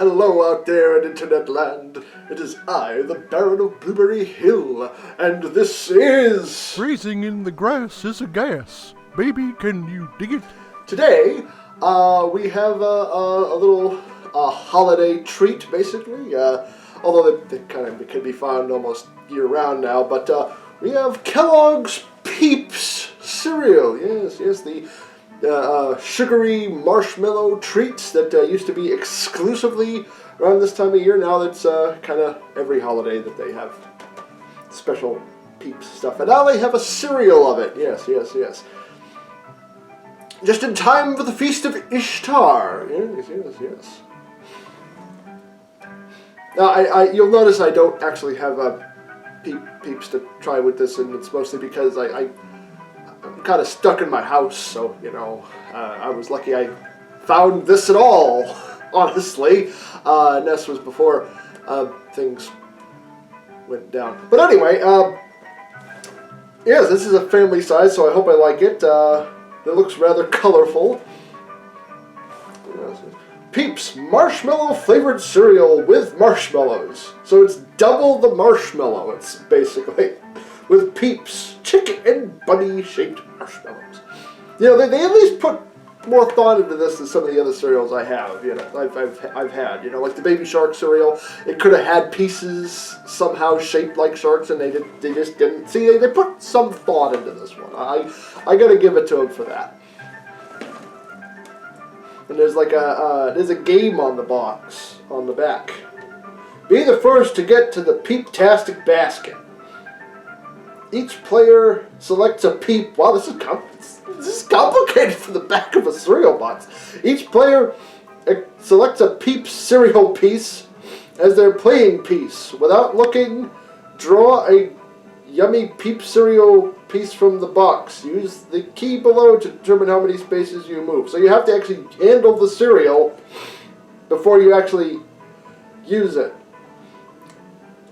Hello out there in internet land. It is I, the Baron of Blueberry Hill, and this is... Freezing in the grass is a gas. Baby, can you dig it? Today, we have a little holiday treat, basically. Although they kind of can be found almost year-round now, but we have Kellogg's Peeps cereal. Yes, the sugary marshmallow treats that used to be exclusively around this time of year. Now that's kind of every holiday that they have special Peeps stuff. And now they have a cereal of it. Yes. Just in time for the Feast of Ishtar. Yes. Now, you'll notice I don't actually have Peeps to try with this, and it's mostly because I'm kind of stuck in my house, so, I was lucky I found this at all, honestly. And this was before things went down. But anyway, yes, this is a family size, so I hope I like it. It looks rather colorful. Peeps marshmallow flavored cereal with marshmallows. So it's double the marshmallow, it's basically. With Peeps chicken and bunny shaped marshmallows. They at least put more thought into this than some of the other cereals I have. I've had. Like the Baby Shark cereal. It could have had pieces somehow shaped like sharks, and they just didn't. See, they put some thought into this one. I gotta give it to them for that. And there's like there's a game on the box on the back. Be the first to get to the Peep-tastic basket. Each player selects a Peep. Wow, this is complicated for the back of a cereal box. Each player selects a Peep cereal piece as their playing piece. Without looking, draw a yummy Peep cereal piece from the box. Use the key below to determine how many spaces you move. So you have to actually handle the cereal before you actually use it.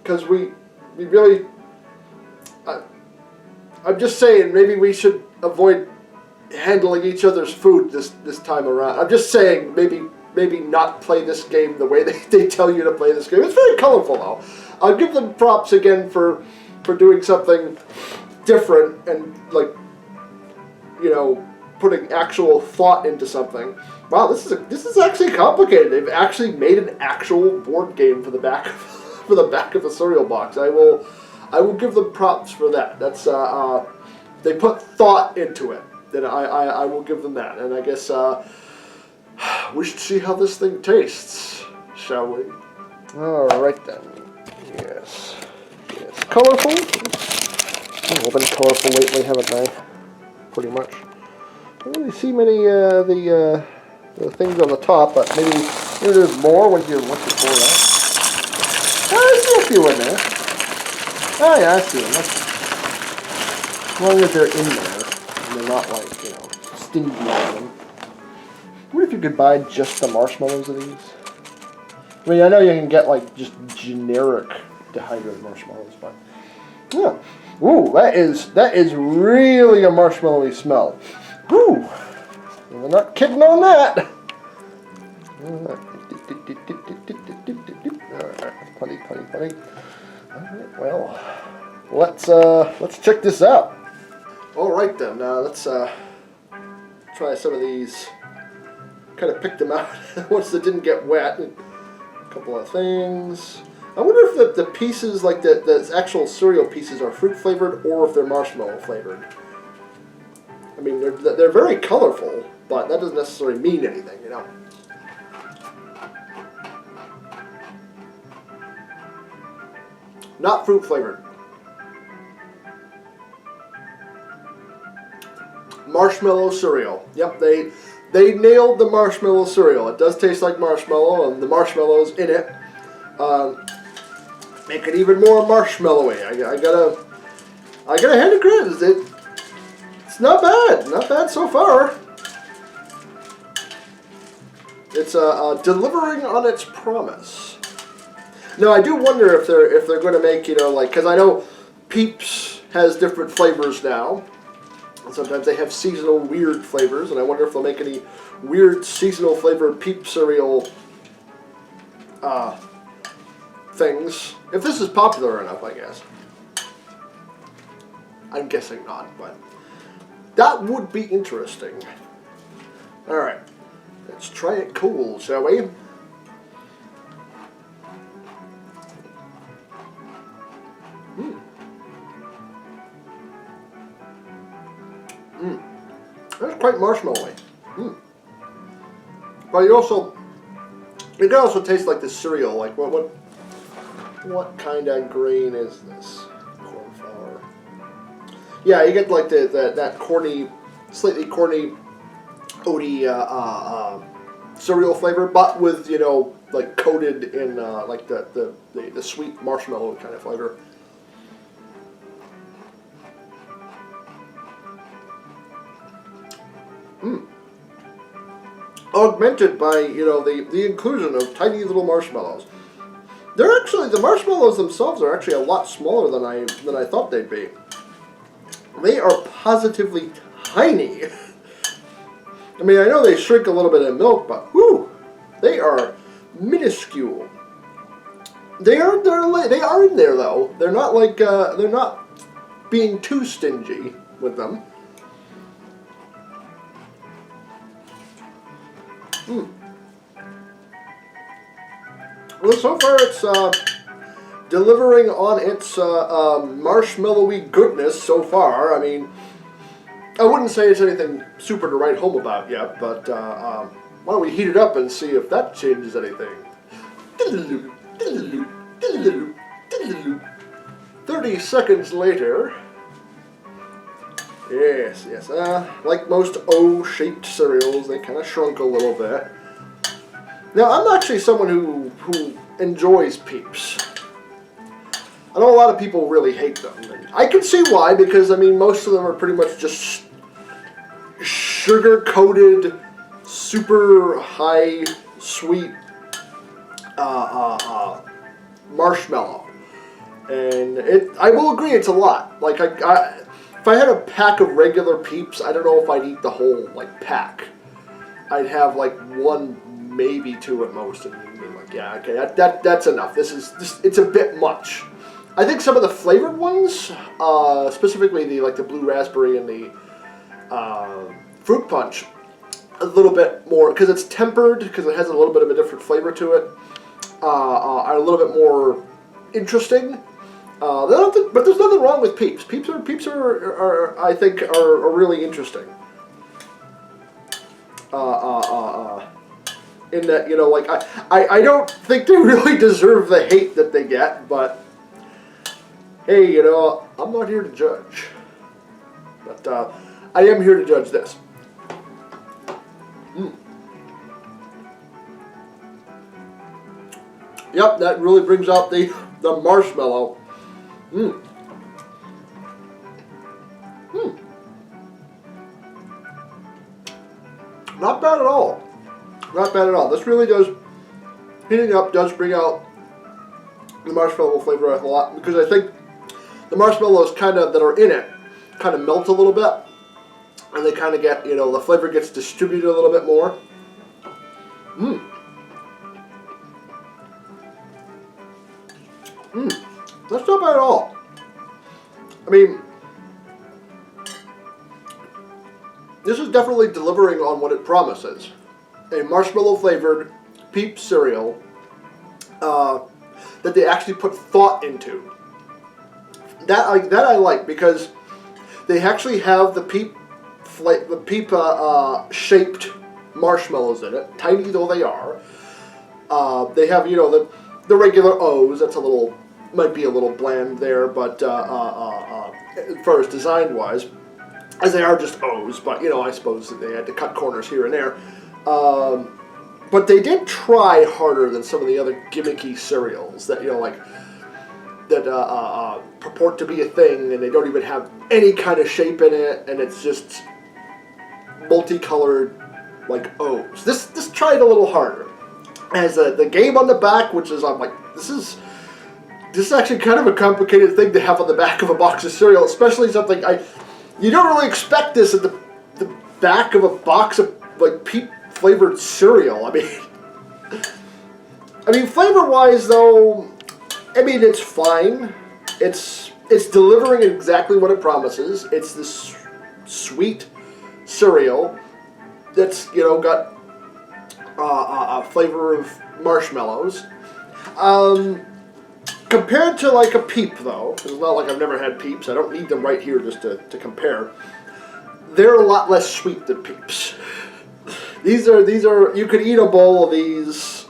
Because we really... I'm just saying, maybe we should avoid handling each other's food this time around. I'm just saying, maybe not play this game the way they tell you to play this game. It's very colorful, though. I'll give them props again for doing something different and, putting actual thought into something. Wow, this is actually complicated. They've actually made an actual board game for the back of the cereal box. I will give them props for that. That's they put thought into it. Then I will give them that. And I guess we should see how this thing tastes, shall we? All right then. Yes. Colorful. I've been colorful lately, haven't I? Pretty much. I don't really see many the things on the top, but maybe there's more once you pour that. I see a few in there. Oh yeah, I see them. As long as they're in there, and they're not stingy on them. What if you could buy just the marshmallows of these? I mean, I know you can get just generic dehydrated marshmallows, but yeah. Ooh, that is really a marshmallowy smell. Ooh, we're not kidding on that. Plenty. Alright, well, let's check this out. Alright then, let's try some of these. Kind of picked them out once they didn't get wet. A couple of things. I wonder if the pieces, the actual cereal pieces, are fruit flavored or if they're marshmallow flavored. I mean, they're very colorful, but that doesn't necessarily mean anything, Not fruit flavored. Marshmallow cereal. Yep, they nailed the marshmallow cereal. It does taste like marshmallow, and the marshmallows in it make it even more marshmallowy. I gotta hand it credit. It's not bad so far. It's delivering on its promise. Now, I do wonder if they're going to make, because I know Peeps has different flavors now. And sometimes they have seasonal weird flavors, and I wonder if they'll make any weird seasonal flavored Peep cereal things. If this is popular enough, I guess. I'm guessing not, but that would be interesting. Alright, let's try it cool, shall we? That's quite marshmallowy. But you also, it can also taste like the cereal. Like what kind of grain is this? Corn flour. Yeah, you get like that corny, slightly corny, oaty cereal flavor, but with like coated in like the sweet marshmallow kind of flavor. Augmented by the inclusion of tiny little marshmallows. The marshmallows themselves are actually a lot smaller than I thought they'd be. They are positively tiny. I mean, I know they shrink a little bit in milk, but whew, they are minuscule. They are in there though. They're not like they're not being too stingy with them. Well, so far it's delivering on its marshmallowy goodness so far. I mean, I wouldn't say it's anything super to write home about yet, but why don't we heat it up and see if that changes anything. 30 seconds later. Yes. Like most O-shaped cereals, they kind of shrunk a little bit. Now, I'm actually someone who enjoys Peeps. I know a lot of people really hate them. And I can see why, because, I mean, most of them are pretty much just sugar-coated, super high, sweet marshmallow. And I will agree, it's a lot. Like, if I had a pack of regular Peeps, I don't know if I'd eat the whole, like, pack. I'd have, like, one, maybe two at most, and be like, yeah, okay, that's enough. It's a bit much. I think some of the flavored ones, specifically the blue raspberry and the fruit punch, a little bit more, because it's tempered, because it has a little bit of a different flavor to it, are a little bit more interesting. But there's nothing wrong with Peeps. Peeps are I think are really interesting. In that like I don't think they really deserve the hate that they get, but hey, I'm not here to judge. But I am here to judge this. Yep, that really brings out the marshmallow. Not bad at all. Not bad at all. This really does, heating up does bring out the marshmallow flavor a lot, because I think the marshmallows that are in it kind of melt a little bit, and they kind of get, the flavor gets distributed a little bit more. That's not bad at all. I mean, this is definitely delivering on what it promises. A marshmallow-flavored Peeps cereal that they actually put thought into. That I like, because they actually have the Peep shaped marshmallows in it, tiny though they are. They have the regular O's. That's might be a little bland there, but as far as design wise, as they are just O's, but I suppose that they had to cut corners here and there. But they did try harder than some of the other gimmicky cereals that that purport to be a thing, and they don't even have any kind of shape in it, and it's just multicolored like O's. This tried a little harder. It has the game on the back, which is I'm like, this is actually kind of a complicated thing to have on the back of a box of cereal, especially something you don't really expect this at the back of a box of like Peep flavored cereal. I mean, I mean, flavor-wise, though, I mean, it's fine. It's delivering exactly what it promises. It's this sweet cereal that's, you know, got a flavor of marshmallows. Compared to like a Peep, though, it's not like I've never had Peeps. I don't need them right here just to compare. They're a lot less sweet than Peeps. These are you could eat a bowl of these.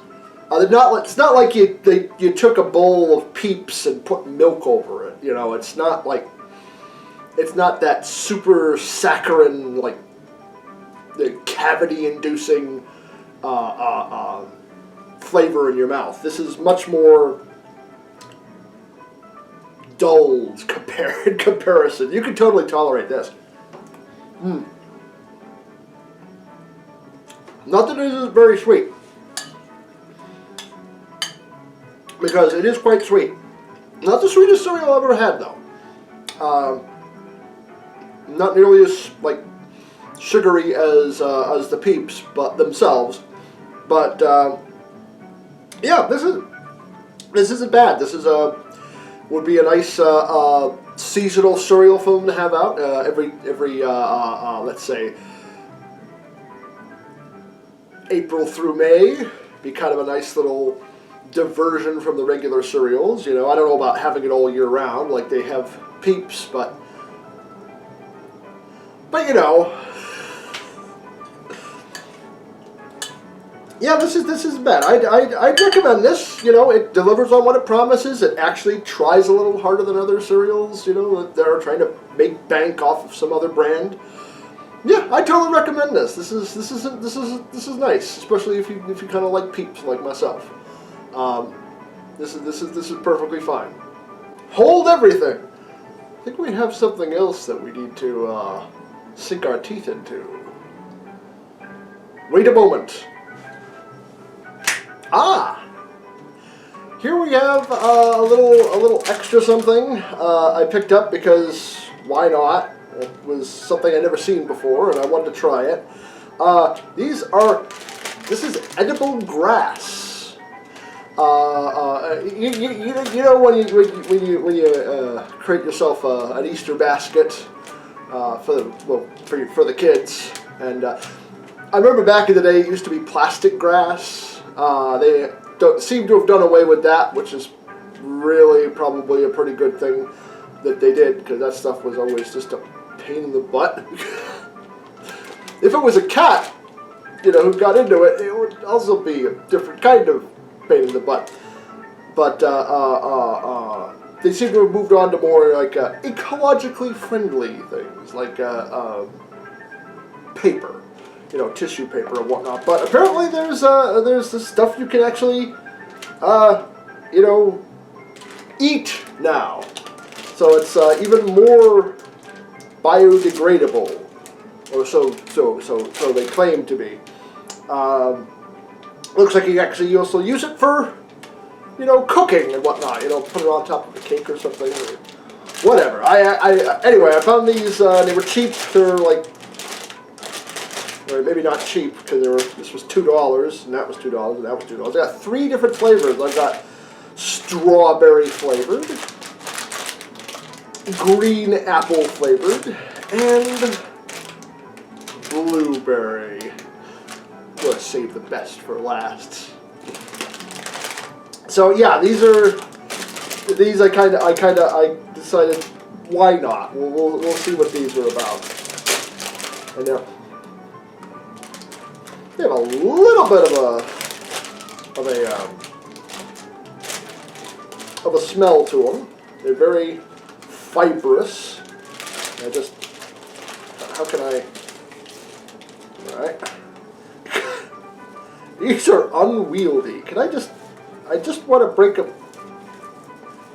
It's not like you took a bowl of Peeps and put milk over it. You know, it's not that super saccharine, like the cavity-inducing flavor in your mouth. This is much more dull in comparison. You can totally tolerate this. Not that it is very sweet, because it is quite sweet. Not the sweetest cereal I've ever had, though. Not nearly as like sugary as the Peeps, but themselves. But yeah, this isn't bad. This is would be a nice seasonal cereal for them to have out every let's say April through May. Be kind of a nice little diversion from the regular cereals. You know, I don't know about having it all year round like they have Peeps, but you know, yeah, this is bad. I'd recommend this. You know, it delivers on what it promises. It actually tries a little harder than other cereals, you know, that are trying to make bank off of some other brand. Yeah, I totally recommend this. This is nice, especially if you kind of like Peeps like myself. This is perfectly fine. Hold everything. I think we have something else that we need to sink our teeth into. Wait a moment. Ah, here we have a little extra something I picked up because why not? It was something I'd never seen before, and I wanted to try it. This is edible grass. You know when you create yourself an Easter basket for the kids, and I remember back in the day it used to be plastic grass. They don't seem to have done away with that, which is really probably a pretty good thing that they did, because that stuff was always just a pain in the butt. If it was a cat, you know, who got into it, it would also be a different kind of pain in the butt. But they seem to have moved on to more like ecologically friendly things, like paper. You know, tissue paper and whatnot. But apparently there's this stuff you can actually, you know, eat now. So it's even more biodegradable, or so they claim to be. Looks like you actually also use it for, you know, cooking and whatnot. You know, put it on top of a cake or something, or whatever. Anyway, I found these. They were cheap. They're like. Or maybe not cheap, because this was $2, and that was $2, and that was $2. I got 3 different flavors. I've got strawberry flavored, green apple flavored, and blueberry. I'm gonna save the best for last. So yeah, these I decided why not. We'll see what these are about. And they have a little bit of a smell to them. They're very fibrous. How can I? All right. These are unwieldy. I just want to break them.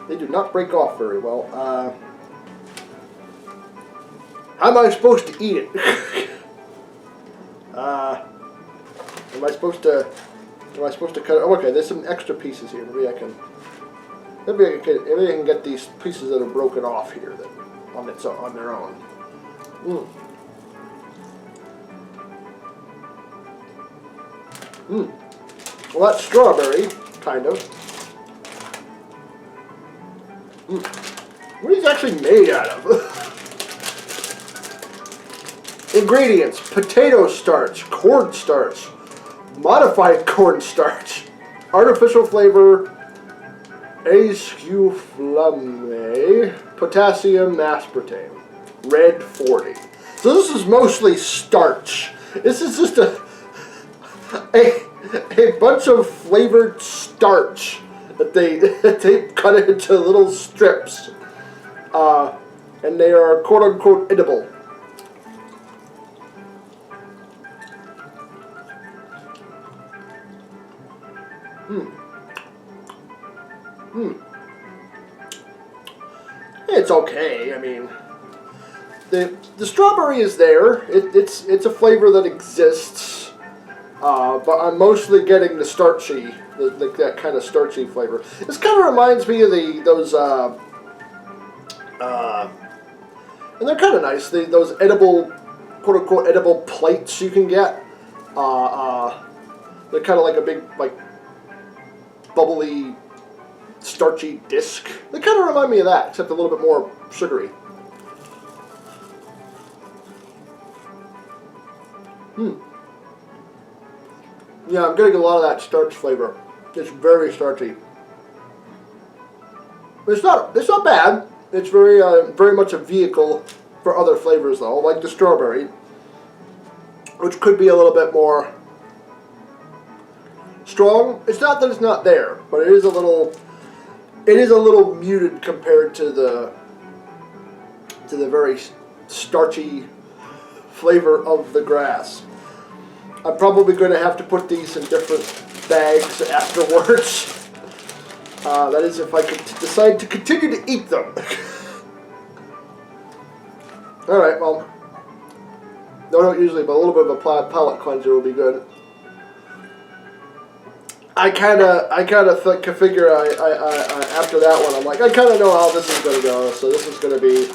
They do not break off very well. How am I supposed to eat it? Am I supposed to cut it? Oh, okay, there's some extra pieces here. Maybe I can get these pieces that are broken off here on their own. Well, that strawberry kind of. What is it actually made out of? Ingredients: potato starch, cornstarch, modified cornstarch, artificial flavor, escuflame, potassium aspartame, red 40. So this is mostly starch. This is just a bunch of flavored starch that they cut into little strips, and they are quote unquote edible. It's okay. I mean, the strawberry is there. It's a flavor that exists, but I'm mostly getting the starchy, that kind of starchy flavor. This kind of reminds me of those, and they're kind of nice. Those edible, quote unquote, edible plates you can get. They're kind of like a big, like, bubbly, starchy disc. They kind of remind me of that, except a little bit more sugary. Yeah, I'm getting a lot of that starch flavor. It's very starchy. It's not bad. It's very much a vehicle for other flavors though, like the strawberry, which could be a little bit more strong. It's not that it's not there, but it is a little muted compared to the very starchy flavor of the grass. I'm probably going to have to put these in different bags afterwards. That is, if I could decide to continue to eat them. Alright, well, don't usually, but a little bit of a palate cleanser will be good. I kind of figure after that one, I'm like, I kind of know how this is going to go. So this is going to be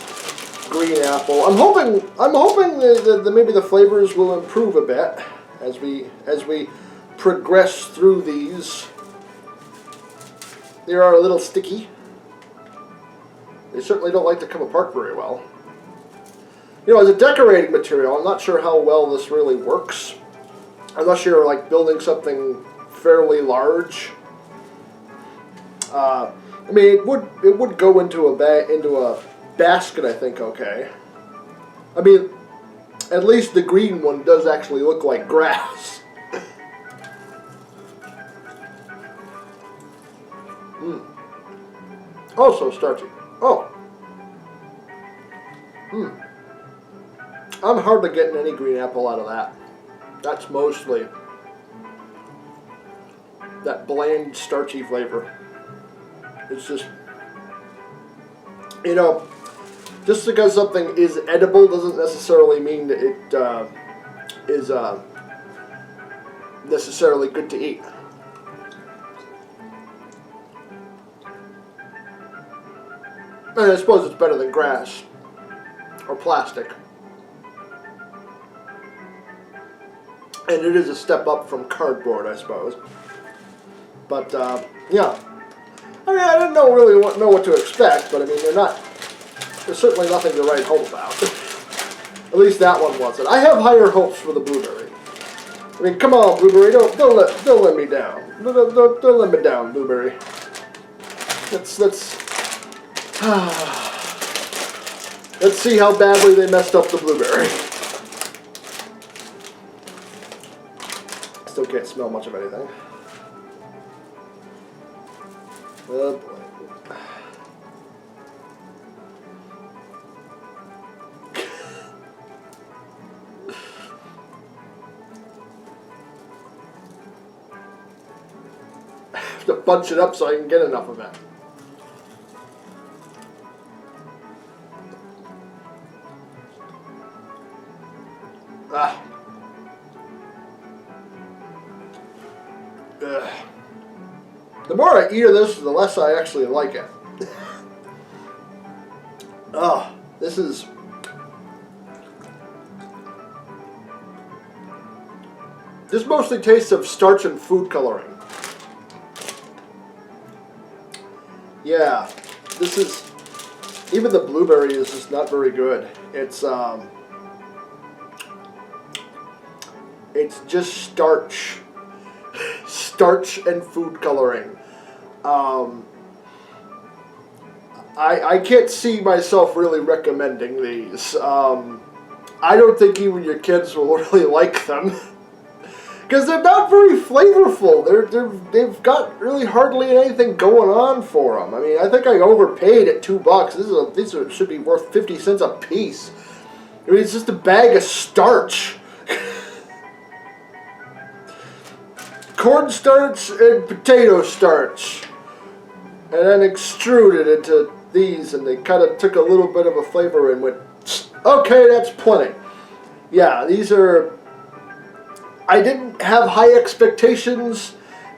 green apple. I'm hoping that maybe the flavors will improve a bit as we progress through these. They are a little sticky. They certainly don't like to come apart very well. You know, as a decorating material, I'm not sure how well this really works, unless you're like building something fairly large. I mean, it would go into a basket, I think. Okay. I mean, at least the green one does actually look like grass. Also starchy. Oh. I'm hardly getting any green apple out of that. That's mostly that bland, starchy flavor. It's just, you know, just because something is edible doesn't necessarily mean that it is necessarily good to eat. And I suppose it's better than grass or plastic. And it is a step up from cardboard, I suppose. But, yeah. I mean, I didn't really know what to expect, but I mean, there's certainly nothing to write home about. At least that one wasn't. I have higher hopes for the blueberry. I mean, come on, blueberry, don't let me down. Don't let me down, blueberry. Let's see how badly they messed up the blueberry. Still can't smell much of anything. Oh boy. I have to bunch it up so I can get enough of it. The more I eat of this, the less I actually like it. This is... This mostly tastes of starch and food coloring. Yeah, this is, even the blueberry is just not very good. It's just starch. Starch and food coloring. I can't see myself really recommending these. I don't think even your kids will really like them. Because they're not very flavorful. They've got really hardly anything going on for them. I mean, I think I overpaid at $2. These should be worth 50 cents a piece. I mean, it's just a bag of starch. Cornstarch and potato starch. And then extruded into these, and they kind of took a little bit of a flavor and went, okay, that's plenty. Yeah, these are, I didn't have high expectations,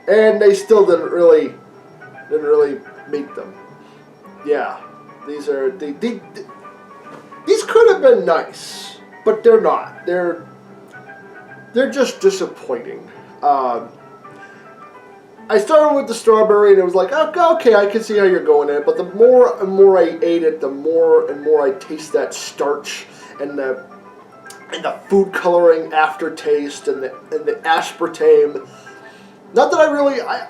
and they still didn't really meet them. Yeah, these are, these could have been nice, but they're not. They're just disappointing. I started with the strawberry, and it was like, okay, I can see how you're going in it. But the more and more I ate it, the more and more I taste that starch and the food coloring aftertaste and the aspartame. Not that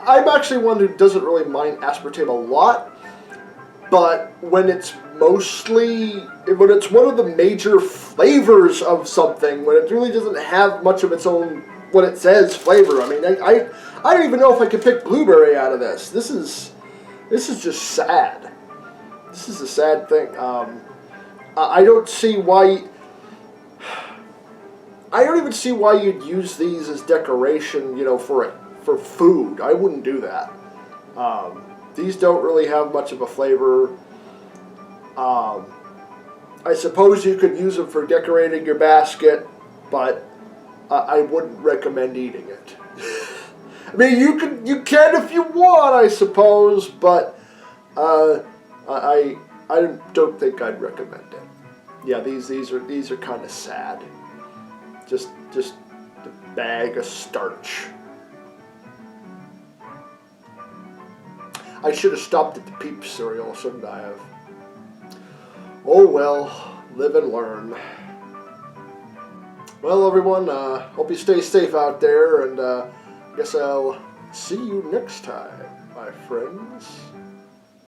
I'm actually one who doesn't really mind aspartame a lot, but when it's one of the major flavors of something, when it really doesn't have much of its own, what it says, flavor. I mean, I don't even know if I could pick blueberry out of this. This is just sad. This is a sad thing. I don't see why. I don't even see why you'd use these as decoration, for food. I wouldn't do that. These don't really have much of a flavor. I suppose you could use them for decorating your basket, but I wouldn't recommend eating it. I mean, you can if you want, I suppose, but I don't think I'd recommend it. Yeah, these are kind of sad. Just a bag of starch. I should have stopped at the Peeps cereal, shouldn't I have? Oh well, live and learn. Well, everyone, hope you stay safe out there, and I guess I'll see you next time, my friends.